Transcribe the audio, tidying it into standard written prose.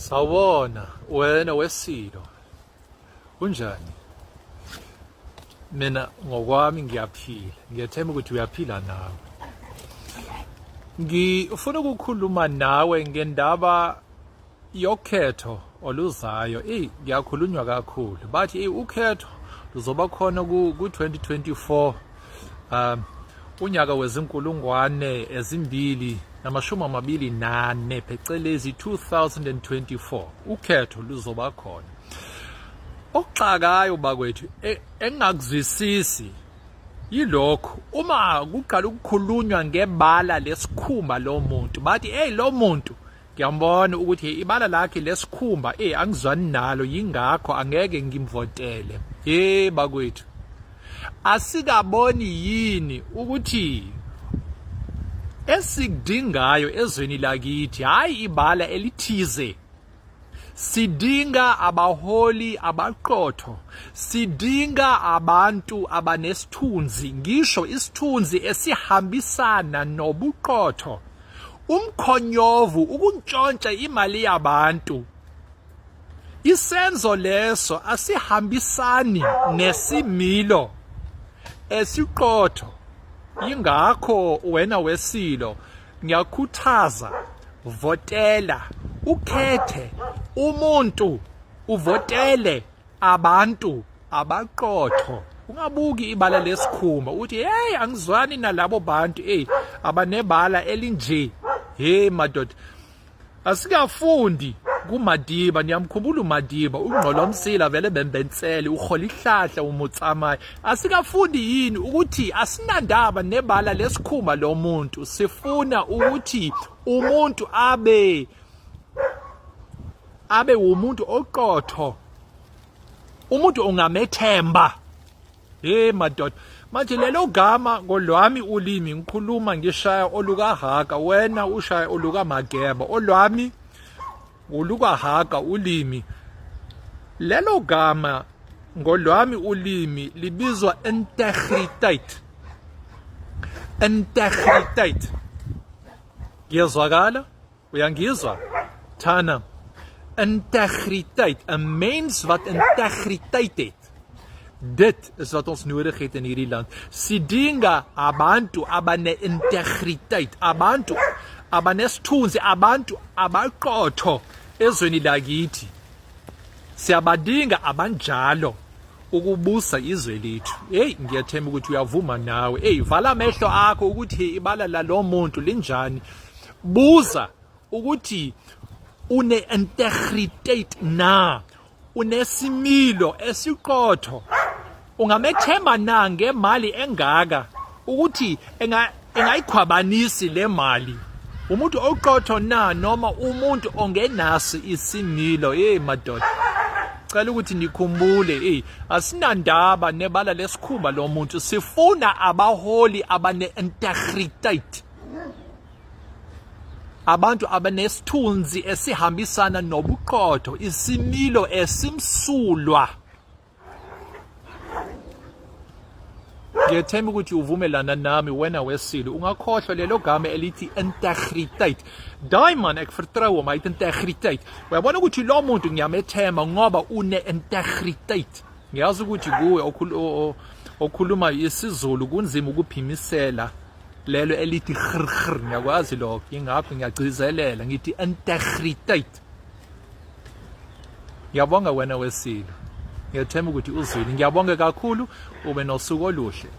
Sawubona wena Wesilo, kunjani? Mina ngokwami ngiyaphila, ngiyathemba ukuthi uyaphila nawe. Ngifuna ukukhuluma nawe ngendaba yokhetho oluzayo. Ngiyakhulunywa kakhulu, bathi ukhetho luzoba khona ku-2024 unyaka wezinkulungwane ezimbili namashumi amabili nane phecelezi 2024 ukhetho luzoba khona. Okuxakayo bakwethu engakuzwisisi yilokho uma kuqala ukukhulunywa ngebala lesikhumba lo muntu, bathi lo muntu ngiyambona ukuthi ibala lakhe lesikhumba angizwani nalo, yingakho angeke ngimvotele. Bakwethu, asikaboni yini ukuthi esikudingayo ezweni lakithi hayi ibala elithize? Sidinga abaholi abaqotho, sidinga abantu abanesithunzi, ngisho isithunzi esihambisana nobuqotho. Umkhonyovu ukuntshontsha imali yabantu, isenzo leso asihambisani nesimilo esiqotho. Yingakho wena Wesilo ngiyakhuthaza, votela, ukhethe umuntu, uvotele abantu abaqotho. Ungabuki ibala lesikhumba uthi angizwani nalabo bantu abanebala elinje. Madoda, asikafundi kuMadiba. Niyamkhumbula uMadiba, uNgqolomsila vele bembensele, uRholihlahla, uMotsamai. Asikafundi yini ukuthi asinandaba nebala lesikhumba lo muntu? Sifuna ukuthi umuntu abe umuntu oqotho, umuntu ongamethemba. Madoda, manje lelo gama ngolwami ulimi ngikhuluma ngishaya olukahaka, wena ushaya olukaMageba. Olwami olukahaka ulimi, lelo gama ngolwami ulimi libizwa integriteit. Integriteit, ngiyazwakala? Uyangizwa Thana? Integriteit, 'n mens wat integriteit het. Dit is wat ons nodig het in hierdie land. Sidinga abantu abane-integriteit, abantu abanesithunzi, abantu abaqotho ezweni lakithi. Siyabadinga abanjalo ukubusa izwe lethu. Ngiyathemba ukuthi uyavuma nawe. Vala amehlo akho ukuthi ibala lalo muntu linjani. Buza ukuthi une-integriteit na, unesimilo esiqotho. Ungamethemba na ngemali engaka ukuthi engayikhwabanisi le mali? Umuntu oqotho na, noma umuntu ongenasi isimilo? Madoda, cela ukuthi nikhumbule, asinandaba nebala lesikhumba lo muntu. Sifuna abaholi abane-integriteit, abantu abanesithunzi esihambisana nobuqotho, isimilo esimsulwa. Ngiyethemba ukuthi uvumelana nami wena Wesilo. Ungakhohlwa lelo gama elithi integriteit. Daai man, ek vertrou hom, hy het integriteit. Uyabona ukuthi lo muntu ngiyamethemba ngoba une-integriteit. Ngiyazi ukuthi kuwe okhuluma isiZulu kunzima ukuphimisela lelo elithi grr. Ngiyakwazi lokho, yingakho ngiyagcizelela ngithi integriteit. Ngiyabonga wena Wesilo, ngiyathemba ukuthi uzwile. Ngiyabonga kakhulu, ube nosuku oluhle.